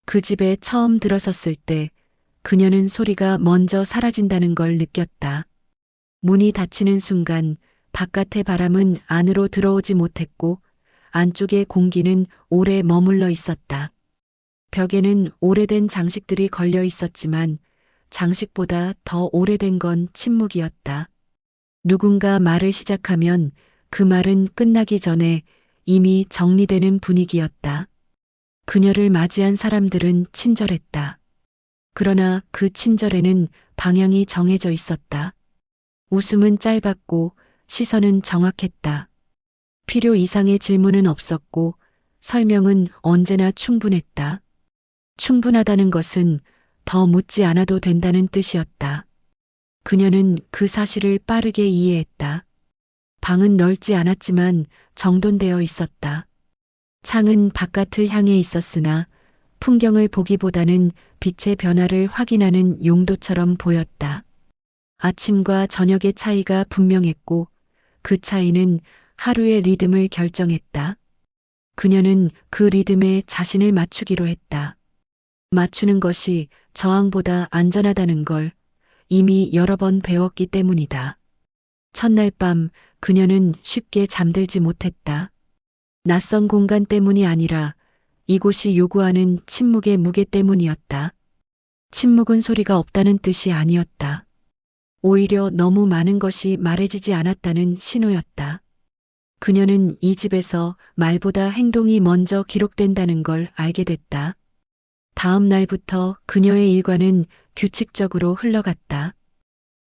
그 집에 처음 들어섰을 때 그녀는 소리가 먼저 사라진다는 걸 느꼈다. 문이 닫히는 순간 바깥의 바람은 안으로 들어오지 못했고 안쪽의 공기는 오래 머물러 있었다. 벽에는 오래된 장식들이 걸려 있었지만 장식보다 더 오래된 건 침묵이었다. 누군가 말을 시작하면 그 말은 끝나기 전에 이미 정리되는 분위기였다. 그녀를 맞이한 사람들은 친절했다. 그러나 그 친절에는 방향이 정해져 있었다. 웃음은 짧았고 시선은 정확했다. 필요 이상의 질문은 없었고 설명은 언제나 충분했다. 충분하다는 것은 더 묻지 않아도 된다는 뜻이었다. 그녀는 그 사실을 빠르게 이해했다. 방은 넓지 않았지만 정돈되어 있었다. 창은 바깥을 향해 있었으나 풍경을 보기보다는 빛의 변화를 확인하는 용도처럼 보였다. 아침과 저녁의 차이가 분명했고 그 차이는 하루의 리듬을 결정했다. 그녀는 그 리듬에 자신을 맞추기로 했다. 맞추는 것이 저항보다 안전하다는 걸 이미 여러 번 배웠기 때문이다. 첫날 밤 그녀는 쉽게 잠들지 못했다. 낯선 공간 때문이 아니라 이곳이 요구하는 침묵의 무게 때문이었다. 침묵은 소리가 없다는 뜻이 아니었다. 오히려 너무 많은 것이 말해지지 않았다는 신호였다. 그녀는 이 집에서 말보다 행동이 먼저 기록된다는 걸 알게 됐다. 다음 날부터 그녀의 일과는 규칙적으로 흘러갔다.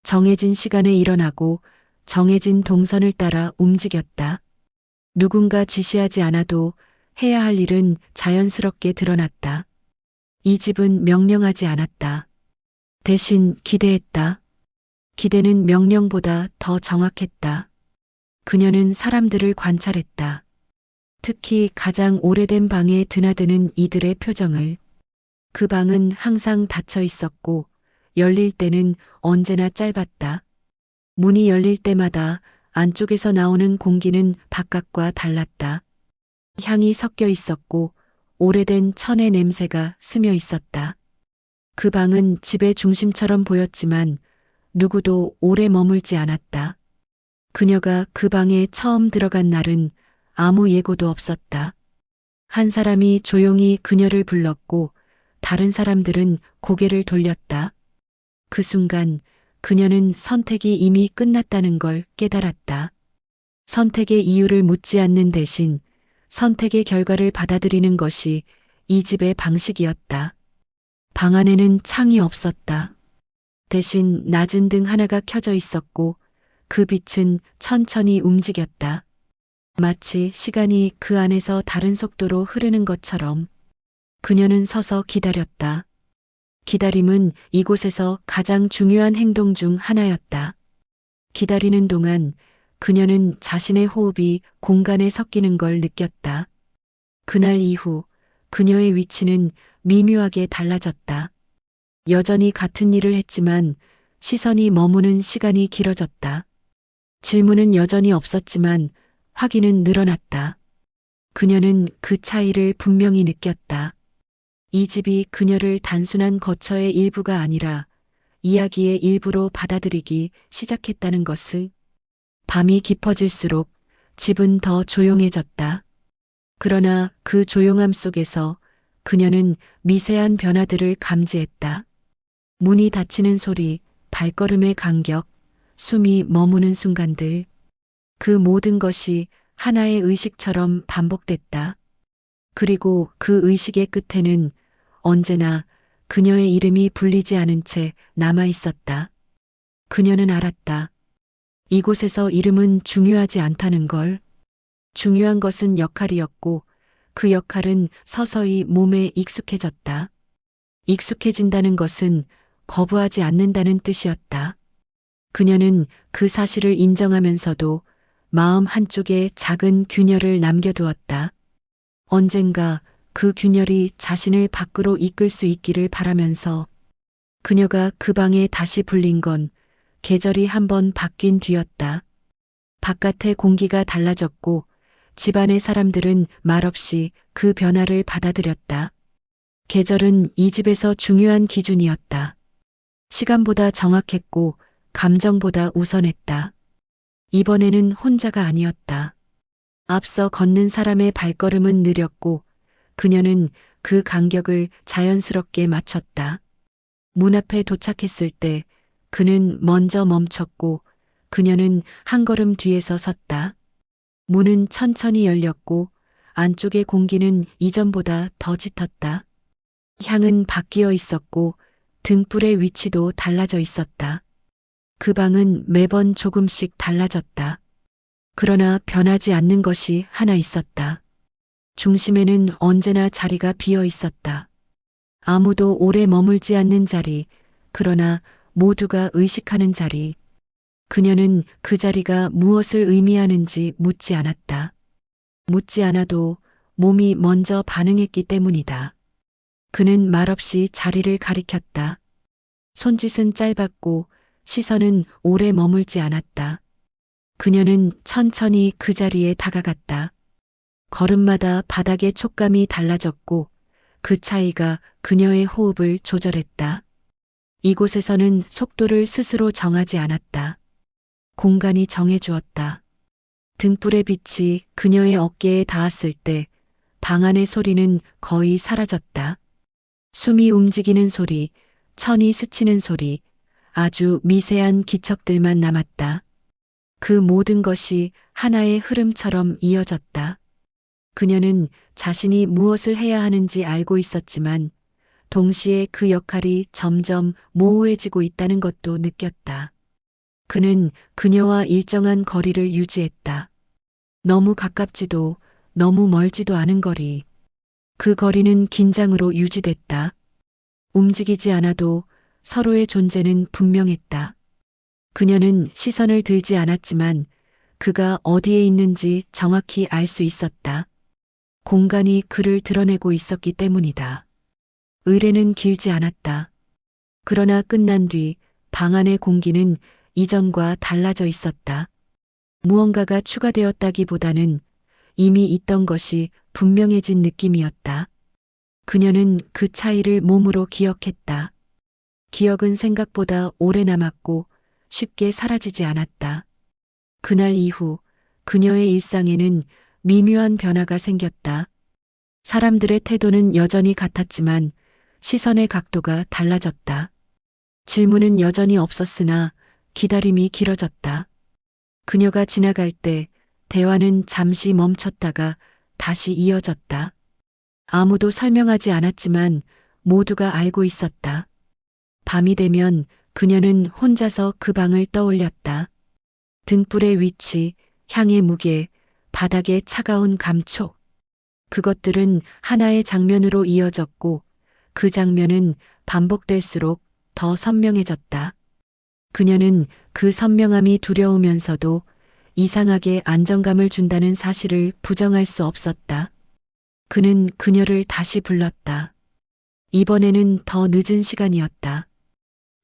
정해진 시간에 일어나고 정해진 동선을 따라 움직였다. 누군가 지시하지 않아도 해야 할 일은 자연스럽게 드러났다. 이 집은 명령하지 않았다. 대신 기대했다. 기대는 명령보다 더 정확했다. 그녀는 사람들을 관찰했다. 특히 가장 오래된 방에 드나드는 이들의 표정을. 그 방은 항상 닫혀 있었고 열릴 때는 언제나 짧았다. 문이 열릴 때마다 안쪽에서 나오는 공기는 바깥과 달랐다. 향이 섞여 있었고 오래된 천의 냄새가 스며 있었다. 그 방은 집의 중심처럼 보였지만 누구도 오래 머물지 않았다. 그녀가 그 방에 처음 들어간 날은 아무 예고도 없었다. 한 사람이 조용히 그녀를 불렀고 다른 사람들은 고개를 돌렸다. 그 순간 그녀는 선택이 이미 끝났다는 걸 깨달았다. 선택의 이유를 묻지 않는 대신 선택의 결과를 받아들이는 것이 이 집의 방식이었다. 방 안에는 창이 없었다. 대신 낮은 등 하나가 켜져 있었고 그 빛은 천천히 움직였다. 마치 시간이 그 안에서 다른 속도로 흐르는 것처럼. 그녀는 서서 기다렸다. 기다림은 이곳에서 가장 중요한 행동 중 하나였다. 기다리는 동안 그녀는 자신의 호흡이 공간에 섞이는 걸 느꼈다. 그날 이후 그녀의 위치는 미묘하게 달라졌다. 여전히 같은 일을 했지만 시선이 머무는 시간이 길어졌다. 질문은 여전히 없었지만 확인은 늘어났다. 그녀는 그 차이를 분명히 느꼈다. 이 집이 그녀를 단순한 거처의 일부가 아니라 이야기의 일부로 받아들이기 시작했다는 것을. 밤이 깊어질수록 집은 더 조용해졌다. 그러나 그 조용함 속에서 그녀는 미세한 변화들을 감지했다. 문이 닫히는 소리, 발걸음의 간격, 숨이 머무는 순간들. 그 모든 것이 하나의 의식처럼 반복됐다. 그리고 그 의식의 끝에는 언제나 그녀의 이름이 불리지 않은 채 남아 있었다. 그녀는 알았다. 이곳에서 이름은 중요하지 않다는 걸. 중요한 것은 역할이었고 그 역할은 서서히 몸에 익숙해졌다. 익숙해진다는 것은 거부하지 않는다는 뜻이었다. 그녀는 그 사실을 인정하면서도 마음 한쪽에 작은 균열을 남겨두었다. 언젠가 그 균열이 자신을 밖으로 이끌 수 있기를 바라면서. 그녀가 그 방에 다시 불린 건 계절이 한번 바뀐 뒤였다. 바깥의 공기가 달라졌고 집안의 사람들은 말없이 그 변화를 받아들였다. 계절은 이 집에서 중요한 기준이었다. 시간보다 정확했고 감정보다 우선했다. 이번에는 혼자가 아니었다. 앞서 걷는 사람의 발걸음은 느렸고 그녀는 그 간격을 자연스럽게 맞췄다. 문 앞에 도착했을 때 그는 먼저 멈췄고 그녀는 한 걸음 뒤에서 섰다. 문은 천천히 열렸고 안쪽의 공기는 이전보다 더 짙었다. 향은 바뀌어 있었고 등불의 위치도 달라져 있었다. 그 방은 매번 조금씩 달라졌다. 그러나 변하지 않는 것이 하나 있었다. 중심에는 언제나 자리가 비어 있었다. 아무도 오래 머물지 않는 자리, 그러나 모두가 의식하는 자리. 그녀는 그 자리가 무엇을 의미하는지 묻지 않았다. 묻지 않아도 몸이 먼저 반응했기 때문이다. 그는 말없이 자리를 가리켰다. 손짓은 짧았고 시선은 오래 머물지 않았다. 그녀는 천천히 그 자리에 다가갔다. 걸음마다 바닥의 촉감이 달라졌고 그 차이가 그녀의 호흡을 조절했다. 이곳에서는 속도를 스스로 정하지 않았다. 공간이 정해주었다. 등불의 빛이 그녀의 어깨에 닿았을 때 방 안의 소리는 거의 사라졌다. 숨이 움직이는 소리, 천이 스치는 소리, 아주 미세한 기척들만 남았다. 그 모든 것이 하나의 흐름처럼 이어졌다. 그녀는 자신이 무엇을 해야 하는지 알고 있었지만 동시에 그 역할이 점점 모호해지고 있다는 것도 느꼈다. 그는 그녀와 일정한 거리를 유지했다. 너무 가깝지도 너무 멀지도 않은 거리. 그 거리는 긴장으로 유지됐다. 움직이지 않아도 서로의 존재는 분명했다. 그녀는 시선을 들지 않았지만 그가 어디에 있는지 정확히 알 수 있었다. 공간이 그를 드러내고 있었기 때문이다. 의뢰는 길지 않았다. 그러나 끝난 뒤 방 안의 공기는 이전과 달라져 있었다. 무언가가 추가되었다기보다는 이미 있던 것이 분명해진 느낌이었다. 그녀는 그 차이를 몸으로 기억했다. 기억은 생각보다 오래 남았고 쉽게 사라지지 않았다. 그날 이후 그녀의 일상에는 미묘한 변화가 생겼다. 사람들의 태도는 여전히 같았지만 시선의 각도가 달라졌다. 질문은 여전히 없었으나 기다림이 길어졌다. 그녀가 지나갈 때 대화는 잠시 멈췄다가 다시 이어졌다. 아무도 설명하지 않았지만 모두가 알고 있었다. 밤이 되면 그녀는 혼자서 그 방을 떠올렸다. 등불의 위치, 향의 무게, 바닥의 차가운 감촉. 그것들은 하나의 장면으로 이어졌고 그 장면은 반복될수록 더 선명해졌다. 그녀는 그 선명함이 두려우면서도 이상하게 안정감을 준다는 사실을 부정할 수 없었다. 그는 그녀를 다시 불렀다. 이번에는 더 늦은 시간이었다.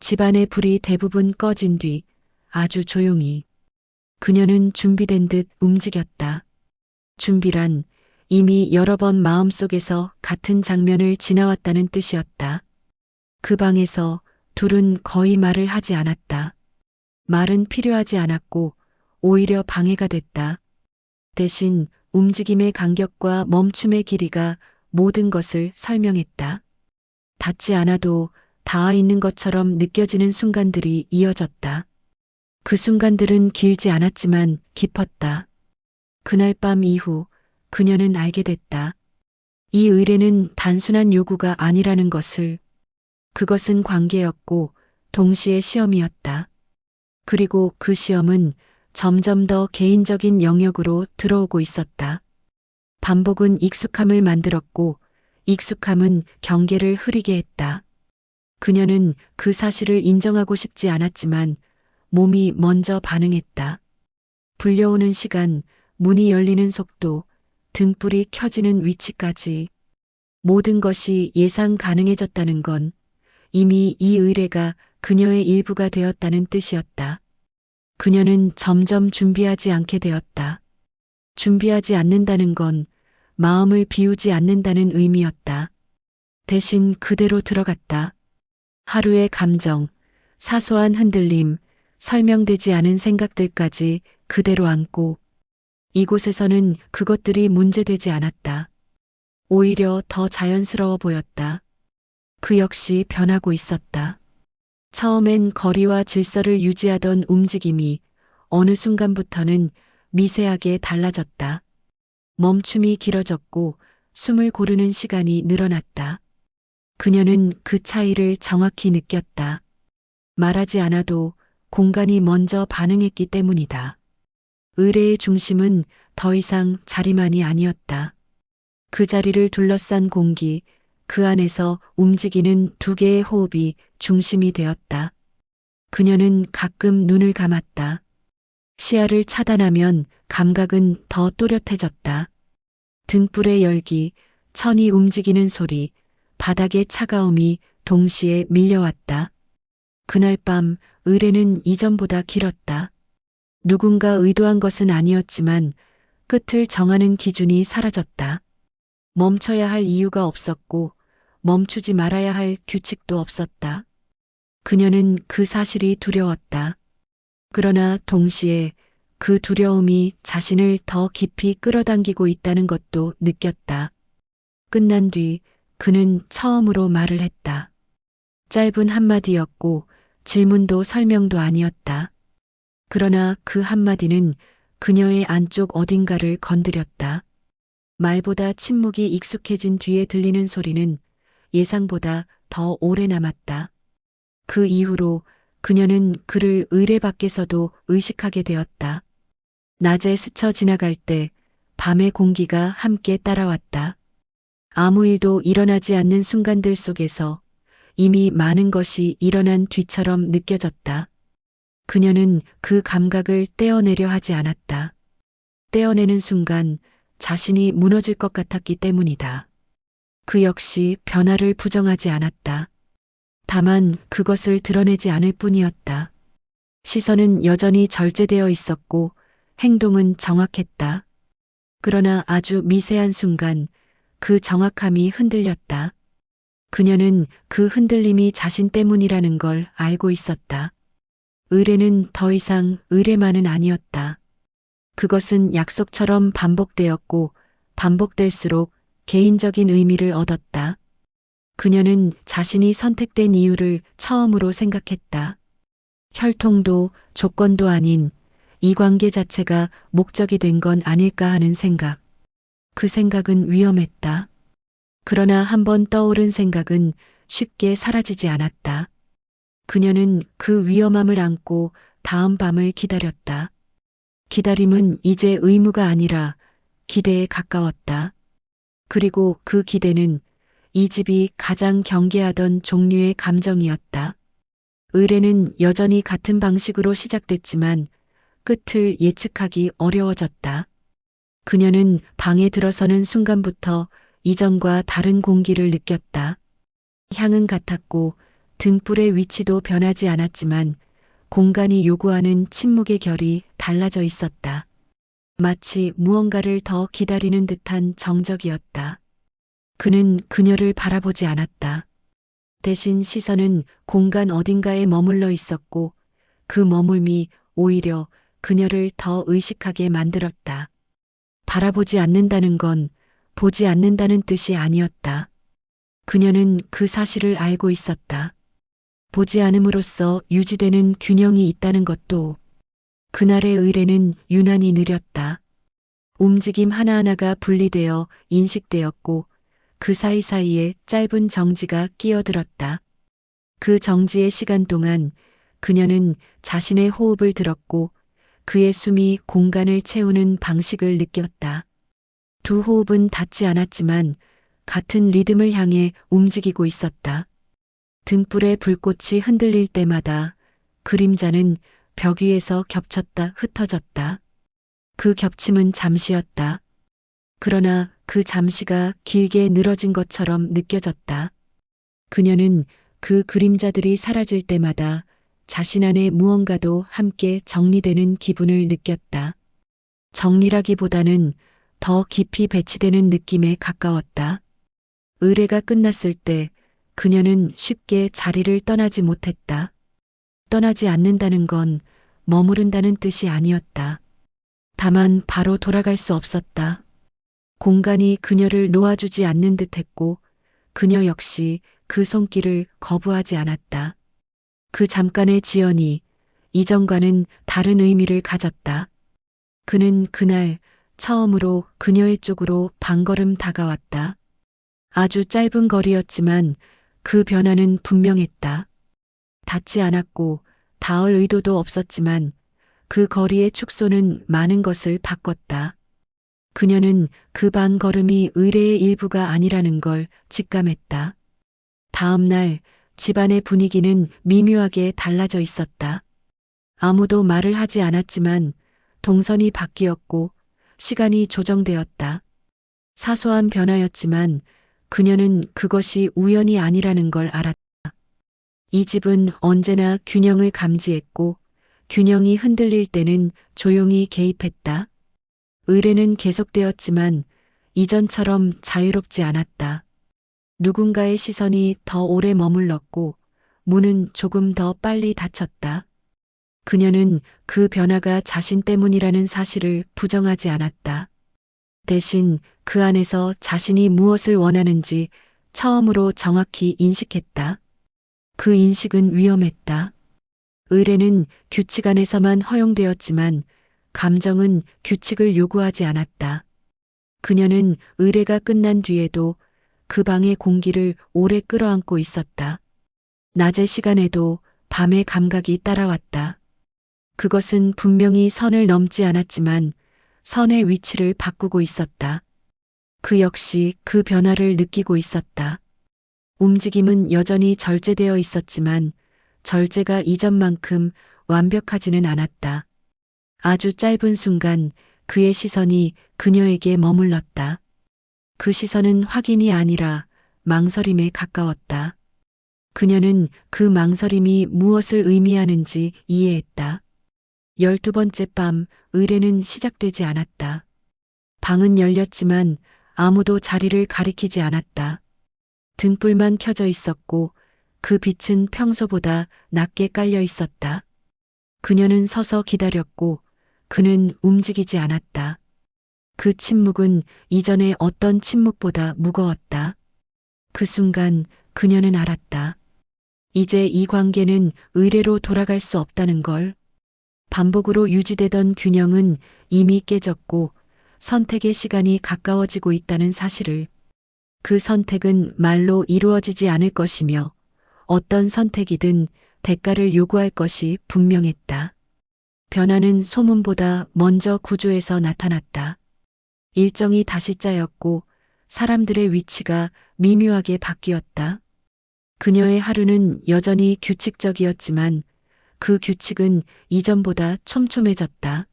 집안의 불이 대부분 꺼진 뒤 아주 조용히 그녀는 준비된 듯 움직였다. 준비란 이미 여러 번 마음속에서 같은 장면을 지나왔다는 뜻이었다. 그 방에서 둘은 거의 말을 하지 않았다. 말은 필요하지 않았고 오히려 방해가 됐다. 대신 움직임의 간격과 멈춤의 길이가 모든 것을 설명했다. 닿지 않아도 닿아 있는 것처럼 느껴지는 순간들이 이어졌다. 그 순간들은 길지 않았지만 깊었다. 그날 밤 이후 그녀는 알게 됐다. 이 의뢰는 단순한 요구가 아니라는 것을. 그것은 관계였고 동시에 시험이었다. 그리고 그 시험은 점점 더 개인적인 영역으로 들어오고 있었다. 반복은 익숙함을 만들었고 익숙함은 경계를 흐리게 했다. 그녀는 그 사실을 인정하고 싶지 않았지만 몸이 먼저 반응했다. 불려오는 시간, 문이 열리는 속도, 등불이 켜지는 위치까지 모든 것이 예상 가능해졌다는 건 이미 이 의뢰가 그녀의 일부가 되었다는 뜻이었다. 그녀는 점점 준비하지 않게 되었다. 준비하지 않는다는 건 마음을 비우지 않는다는 의미였다. 대신 그대로 들어갔다. 하루의 감정, 사소한 흔들림, 설명되지 않은 생각들까지 그대로 안고 이곳에서는 그것들이 문제되지 않았다. 오히려 더 자연스러워 보였다. 그 역시 변하고 있었다. 처음엔 거리와 질서를 유지하던 움직임이 어느 순간부터는 미세하게 달라졌다. 멈춤이 길어졌고 숨을 고르는 시간이 늘어났다. 그녀는 그 차이를 정확히 느꼈다. 말하지 않아도 공간이 먼저 반응했기 때문이다. 의뢰의 중심은 더 이상 자리만이 아니었다. 그 자리를 둘러싼 공기, 그 안에서 움직이는 두 개의 호흡이 중심이 되었다. 그녀는 가끔 눈을 감았다. 시야를 차단하면 감각은 더 또렷해졌다. 등불의 열기, 천이 움직이는 소리, 바닥의 차가움이 동시에 밀려왔다. 그날 밤 의뢰는 이전보다 길었다. 누군가 의도한 것은 아니었지만 끝을 정하는 기준이 사라졌다. 멈춰야 할 이유가 없었고 멈추지 말아야 할 규칙도 없었다. 그녀는 그 사실이 두려웠다. 그러나 동시에 그 두려움이 자신을 더 깊이 끌어당기고 있다는 것도 느꼈다. 끝난 뒤 그는 처음으로 말을 했다. 짧은 한마디였고 질문도 설명도 아니었다. 그러나 그 한마디는 그녀의 안쪽 어딘가를 건드렸다. 말보다 침묵이 익숙해진 뒤에 들리는 소리는 예상보다 더 오래 남았다. 그 이후로 그녀는 그를 의뢰 밖에서도 의식하게 되었다. 낮에 스쳐 지나갈 때 밤의 공기가 함께 따라왔다. 아무 일도 일어나지 않는 순간들 속에서 이미 많은 것이 일어난 뒤처럼 느껴졌다. 그녀는 그 감각을 떼어내려 하지 않았다. 떼어내는 순간 자신이 무너질 것 같았기 때문이다. 그 역시 변화를 부정하지 않았다. 다만 그것을 드러내지 않을 뿐이었다. 시선은 여전히 절제되어 있었고 행동은 정확했다. 그러나 아주 미세한 순간 그 정확함이 흔들렸다. 그녀는 그 흔들림이 자신 때문이라는 걸 알고 있었다. 의뢰는 더 이상 의뢰만은 아니었다. 그것은 약속처럼 반복되었고 반복될수록 개인적인 의미를 얻었다. 그녀는 자신이 선택된 이유를 처음으로 생각했다. 혈통도 조건도 아닌 이 관계 자체가 목적이 된 건 아닐까 하는 생각. 그 생각은 위험했다. 그러나 한번 떠오른 생각은 쉽게 사라지지 않았다. 그녀는 그 위험함을 안고 다음 밤을 기다렸다. 기다림은 이제 의무가 아니라 기대에 가까웠다. 그리고 그 기대는 이 집이 가장 경계하던 종류의 감정이었다. 의뢰는 여전히 같은 방식으로 시작됐지만 끝을 예측하기 어려워졌다. 그녀는 방에 들어서는 순간부터 이전과 다른 공기를 느꼈다. 향은 같았고 등불의 위치도 변하지 않았지만 공간이 요구하는 침묵의 결이 달라져 있었다. 마치 무언가를 더 기다리는 듯한 정적이었다. 그는 그녀를 바라보지 않았다. 대신 시선은 공간 어딘가에 머물러 있었고 그 머물미 오히려 그녀를 더 의식하게 만들었다. 바라보지 않는다는 건 보지 않는다는 뜻이 아니었다. 그녀는 그 사실을 알고 있었다. 보지 않음으로써 유지되는 균형이 있다는 것도. 그날의 의뢰는 유난히 느렸다. 움직임 하나하나가 분리되어 인식되었고 그 사이사이에 짧은 정지가 끼어들었다. 그 정지의 시간 동안 그녀는 자신의 호흡을 들었고 그의 숨이 공간을 채우는 방식을 느꼈다. 두 호흡은 닿지 않았지만 같은 리듬을 향해 움직이고 있었다. 등불의 불꽃이 흔들릴 때마다 그림자는 벽 위에서 겹쳤다 흩어졌다. 그 겹침은 잠시였다. 그러나 그 잠시가 길게 늘어진 것처럼 느껴졌다. 그녀는 그 그림자들이 사라질 때마다 자신 안에 무언가도 함께 정리되는 기분을 느꼈다. 정리라기보다는 더 깊이 배치되는 느낌에 가까웠다. 의뢰가 끝났을 때 그녀는 쉽게 자리를 떠나지 못했다. 떠나지 않는다는 건 머무른다는 뜻이 아니었다. 다만 바로 돌아갈 수 없었다. 공간이 그녀를 놓아주지 않는 듯했고 그녀 역시 그 손길을 거부하지 않았다. 그 잠깐의 지연이 이전과는 다른 의미를 가졌다. 그는 그날 처음으로 그녀의 쪽으로 반걸음 다가왔다. 아주 짧은 거리였지만 그 변화는 분명했다. 닿지 않았고 닿을 의도도 없었지만 그 거리의 축소는 많은 것을 바꿨다. 그녀는 그 반걸음이 의뢰의 일부가 아니라는 걸 직감했다. 다음 날 집안의 분위기는 미묘하게 달라져 있었다. 아무도 말을 하지 않았지만 동선이 바뀌었고 시간이 조정되었다. 사소한 변화였지만 그녀는 그것이 우연이 아니라는 걸 알았다. 이 집은 언제나 균형을 감지했고 균형이 흔들릴 때는 조용히 개입했다. 의뢰는 계속되었지만 이전처럼 자유롭지 않았다. 누군가의 시선이 더 오래 머물렀고 문은 조금 더 빨리 닫혔다. 그녀는 그 변화가 자신 때문이라는 사실을 부정하지 않았다. 대신 그 안에서 자신이 무엇을 원하는지 처음으로 정확히 인식했다. 그 인식은 위험했다. 의뢰는 규칙 안에서만 허용되었지만 감정은 규칙을 요구하지 않았다. 그녀는 의뢰가 끝난 뒤에도 그 방의 공기를 오래 끌어안고 있었다. 낮의 시간에도 밤의 감각이 따라왔다. 그것은 분명히 선을 넘지 않았지만 선의 위치를 바꾸고 있었다. 그 역시 그 변화를 느끼고 있었다. 움직임은 여전히 절제되어 있었지만 절제가 이전만큼 완벽하지는 않았다. 아주 짧은 순간 그의 시선이 그녀에게 머물렀다. 그 시선은 확인이 아니라 망설임에 가까웠다. 그녀는 그 망설임이 무엇을 의미하는지 이해했다. 12번째 밤 의뢰는 시작되지 않았다. 방은 열렸지만 아무도 자리를 가리키지 않았다. 등불만 켜져 있었고 그 빛은 평소보다 낮게 깔려 있었다. 그녀는 서서 기다렸고 그는 움직이지 않았다. 그 침묵은 이전의 어떤 침묵보다 무거웠다. 그 순간 그녀는 알았다. 이제 이 관계는 의뢰로 돌아갈 수 없다는 걸. 반복으로 유지되던 균형은 이미 깨졌고 선택의 시간이 가까워지고 있다는 사실을. 그 선택은 말로 이루어지지 않을 것이며 어떤 선택이든 대가를 요구할 것이 분명했다. 변화는 소문보다 먼저 구조에서 나타났다. 일정이 다시 짜였고 사람들의 위치가 미묘하게 바뀌었다. 그녀의 하루는 여전히 규칙적이었지만 그 규칙은 이전보다 촘촘해졌다.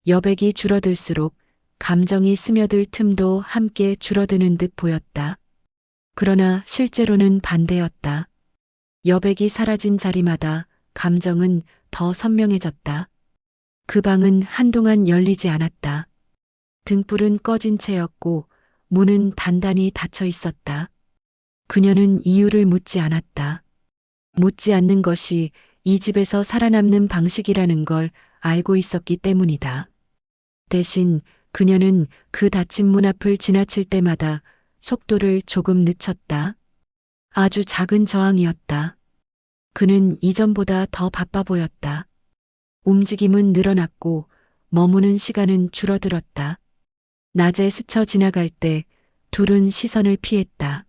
여백이 줄어들수록 감정이 스며들 틈도 함께 줄어드는 듯 보였다. 그러나 실제로는 반대였다. 여백이 사라진 자리마다 감정은 더 선명해졌다. 그 방은 한동안 열리지 않았다. 등불은 꺼진 채였고 문은 단단히 닫혀 있었다. 그녀는 이유를 묻지 않았다. 묻지 않는 것이 이 집에서 살아남는 방식이라는 걸 알고 있었기 때문이다. 대신 그녀는 그 닫힌 문 앞을 지나칠 때마다 속도를 조금 늦췄다. 아주 작은 저항이었다. 그는 이전보다 더 바빠 보였다. 움직임은 늘어났고 머무는 시간은 줄어들었다. 낮에 스쳐 지나갈 때 둘은 시선을 피했다.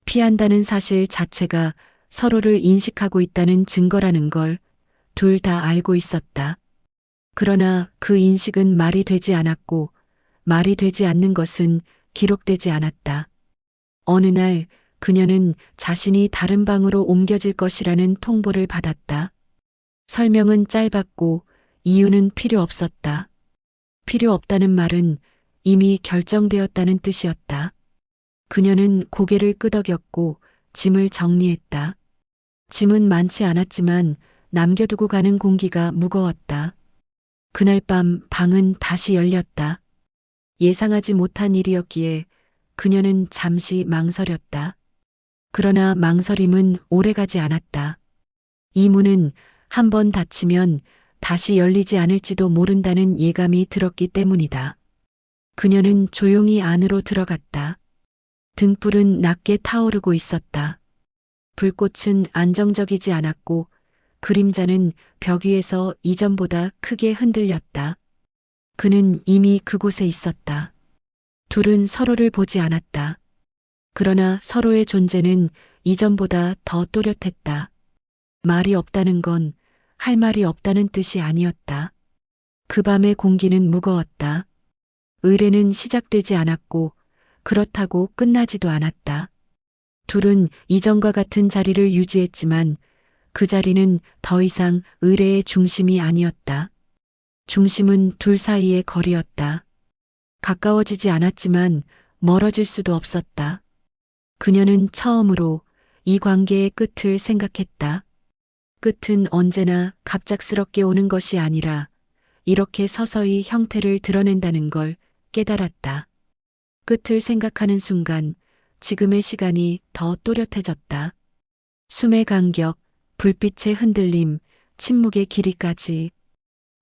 피한다는 사실 자체가 서로를 인식하고 있다는 증거라는 걸 둘 다 알고 있었다. 그러나 그 인식은 말이 되지 않았고 말이 되지 않는 것은 기록되지 않았다. 어느 날 그녀는 자신이 다른 방으로 옮겨질 것이라는 통보를 받았다. 설명은 짧았고 이유는 필요 없었다. 필요 없다는 말은 이미 결정되었다는 뜻이었다. 그녀는 고개를 끄덕였고 짐을 정리했다. 짐은 많지 않았지만 남겨두고 가는 공기가 무거웠다. 그날 밤 방은 다시 열렸다. 예상하지 못한 일이었기에 그녀는 잠시 망설였다. 그러나 망설임은 오래가지 않았다. 이 문은 한 번 닫히면 다시 열리지 않을지도 모른다는 예감이 들었기 때문이다. 그녀는 조용히 안으로 들어갔다. 등불은 낮게 타오르고 있었다. 불꽃은 안정적이지 않았고 그림자는 벽 위에서 이전보다 크게 흔들렸다. 그는 이미 그곳에 있었다. 둘은 서로를 보지 않았다. 그러나 서로의 존재는 이전보다 더 또렷했다. 말이 없다는 건 할 말이 없다는 뜻이 아니었다. 그 밤의 공기는 무거웠다. 의뢰는 시작되지 않았고 그렇다고 끝나지도 않았다. 둘은 이전과 같은 자리를 유지했지만 그 자리는 더 이상 의뢰의 중심이 아니었다. 중심은 둘 사이의 거리였다. 가까워지지 않았지만 멀어질 수도 없었다. 그녀는 처음으로 이 관계의 끝을 생각했다. 끝은 언제나 갑작스럽게 오는 것이 아니라 이렇게 서서히 형태를 드러낸다는 걸 깨달았다. 끝을 생각하는 순간 지금의 시간이 더 또렷해졌다. 숨의 간격, 불빛의 흔들림, 침묵의 길이까지.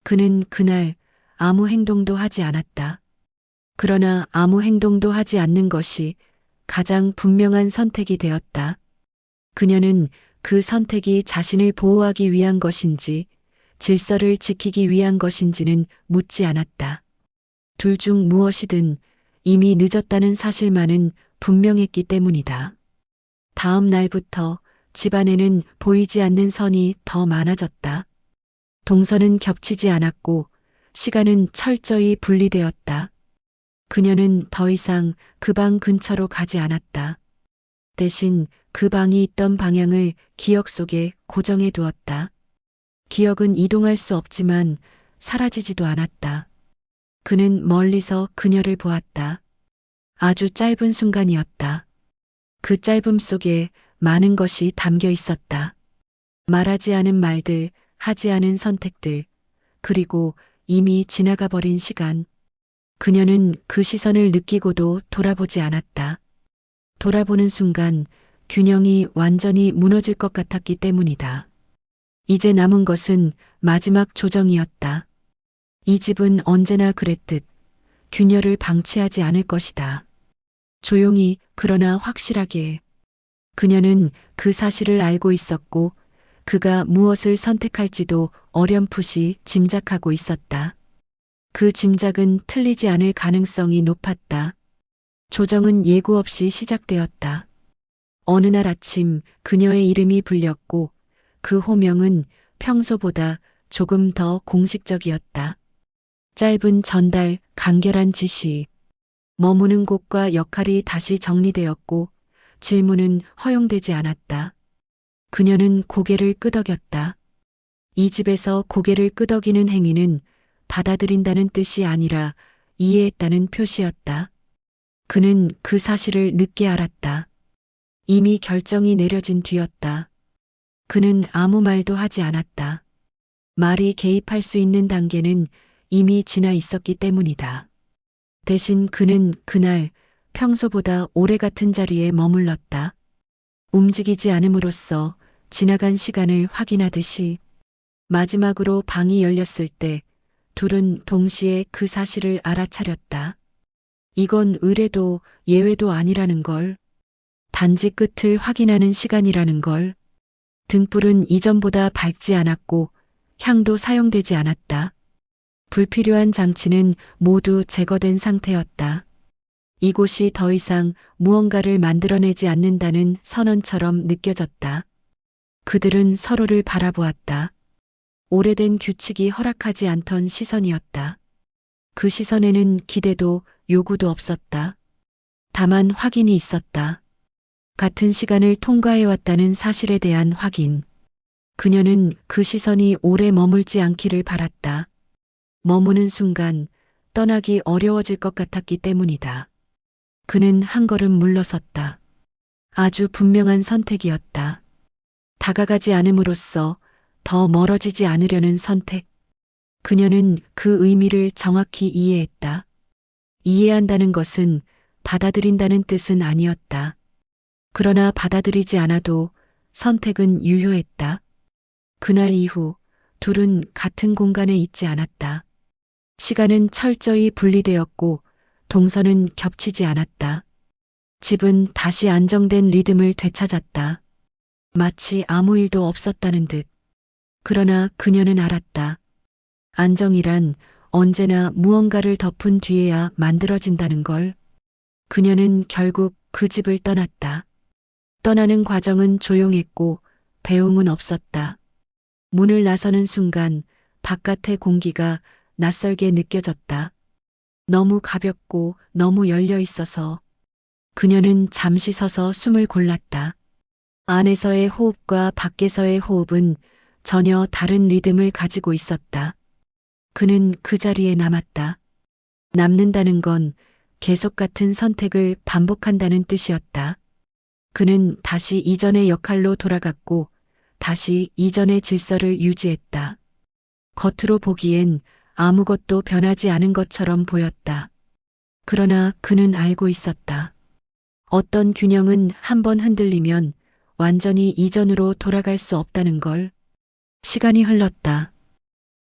그는 그날 아무 행동도 하지 않았다. 그러나 아무 행동도 하지 않는 것이 가장 분명한 선택이 되었다. 그녀는 그 선택이 자신을 보호하기 위한 것인지 질서를 지키기 위한 것인지는 묻지 않았다. 둘 중 무엇이든 이미 늦었다는 사실만은 분명했기 때문이다. 다음 날부터 집안에는 보이지 않는 선이 더 많아졌다. 동선은 겹치지 않았고 시간은 철저히 분리되었다. 그녀는 더 이상 그 방 근처로 가지 않았다. 대신 그 방이 있던 방향을 기억 속에 고정해 두었다. 기억은 이동할 수 없지만 사라지지도 않았다. 그는 멀리서 그녀를 보았다. 아주 짧은 순간이었다. 그 짧음 속에 많은 것이 담겨 있었다. 말하지 않은 말들, 하지 않은 선택들, 그리고 이미 지나가 버린 시간. 그녀는 그 시선을 느끼고도 돌아보지 않았다. 돌아보는 순간 균형이 완전히 무너질 것 같았기 때문이다. 이제 남은 것은 마지막 조정이었다. 이 집은 언제나 그랬듯 균열을 방치하지 않을 것이다. 조용히 그러나 확실하게. 그녀는 그 사실을 알고 있었고 그가 무엇을 선택할지도 어렴풋이 짐작하고 있었다. 그 짐작은 틀리지 않을 가능성이 높았다. 조정은 예고 없이 시작되었다. 어느 날 아침 그녀의 이름이 불렸고 그 호명은 평소보다 조금 더 공식적이었다. 짧은 전달, 간결한 지시. 머무는 곳과 역할이 다시 정리되었고 질문은 허용되지 않았다. 그녀는 고개를 끄덕였다. 이 집에서 고개를 끄덕이는 행위는 받아들인다는 뜻이 아니라 이해했다는 표시였다. 그는 그 사실을 늦게 알았다. 이미 결정이 내려진 뒤였다. 그는 아무 말도 하지 않았다. 말이 개입할 수 있는 단계는 이미 지나 있었기 때문이다. 대신 그는 그날 평소보다 오래 같은 자리에 머물렀다. 움직이지 않음으로써 지나간 시간을 확인하듯이. 마지막으로 방이 열렸을 때 둘은 동시에 그 사실을 알아차렸다. 이건 의례도 예외도 아니라는 걸. 단지 끝을 확인하는 시간이라는 걸. 등불은 이전보다 밝지 않았고 향도 사용되지 않았다. 불필요한 장치는 모두 제거된 상태였다. 이곳이 더 이상 무언가를 만들어내지 않는다는 선언처럼 느껴졌다. 그들은 서로를 바라보았다. 오래된 규칙이 허락하지 않던 시선이었다. 그 시선에는 기대도 요구도 없었다. 다만 확인이 있었다. 같은 시간을 통과해왔다는 사실에 대한 확인. 그녀는 그 시선이 오래 머물지 않기를 바랐다. 머무는 순간 떠나기 어려워질 것 같았기 때문이다. 그는 한 걸음 물러섰다. 아주 분명한 선택이었다. 다가가지 않음으로써 더 멀어지지 않으려는 선택. 그녀는 그 의미를 정확히 이해했다. 이해한다는 것은 받아들인다는 뜻은 아니었다. 그러나 받아들이지 않아도 선택은 유효했다. 그날 이후 둘은 같은 공간에 있지 않았다. 시간은 철저히 분리되었고 동선은 겹치지 않았다. 집은 다시 안정된 리듬을 되찾았다. 마치 아무 일도 없었다는 듯. 그러나 그녀는 알았다. 안정이란 언제나 무언가를 덮은 뒤에야 만들어진다는 걸. 그녀는 결국 그 집을 떠났다. 떠나는 과정은 조용했고 배움은 없었다. 문을 나서는 순간 바깥의 공기가 낯설게 느껴졌다. 너무 가볍고 너무 열려 있어서 그녀는 잠시 서서 숨을 골랐다. 안에서의 호흡과 밖에서의 호흡은 전혀 다른 리듬을 가지고 있었다. 그는 그 자리에 남았다. 남는다는 건 계속 같은 선택을 반복한다는 뜻이었다. 그는 다시 이전의 역할로 돌아갔고 다시 이전의 질서를 유지했다. 겉으로 보기엔 아무것도 변하지 않은 것처럼 보였다. 그러나 그는 알고 있었다. 어떤 균형은 한번 흔들리면 완전히 이전으로 돌아갈 수 없다는 걸. 시간이 흘렀다.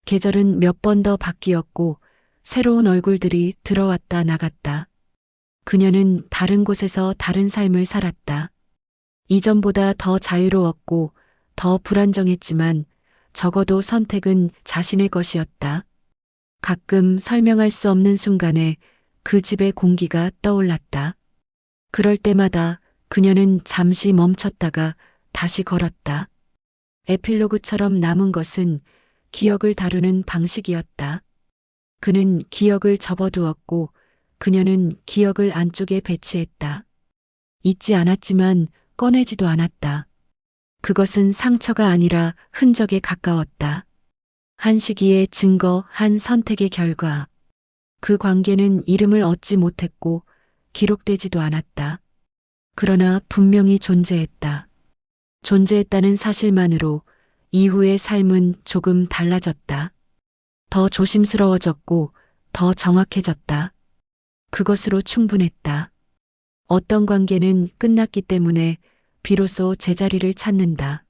계절은 몇 번 더 바뀌었고 새로운 얼굴들이 들어왔다 나갔다. 그녀는 다른 곳에서 다른 삶을 살았다. 이전보다 더 자유로웠고 더 불안정했지만 적어도 선택은 자신의 것이었다. 가끔 설명할 수 없는 순간에 그 집의 공기가 떠올랐다. 그럴 때마다 그녀는 잠시 멈췄다가 다시 걸었다. 에필로그처럼 남은 것은 기억을 다루는 방식이었다. 그는 기억을 접어두었고 그녀는 기억을 안쪽에 배치했다. 잊지 않았지만 꺼내지도 않았다. 그것은 상처가 아니라 흔적에 가까웠다. 한 시기의 증거, 한 선택의 결과. 그 관계는 이름을 얻지 못했고 기록되지도 않았다. 그러나 분명히 존재했다. 존재했다는 사실만으로 이후의 삶은 조금 달라졌다. 더 조심스러워졌고 더 정확해졌다. 그것으로 충분했다. 어떤 관계는 끝났기 때문에 비로소 제자리를 찾는다.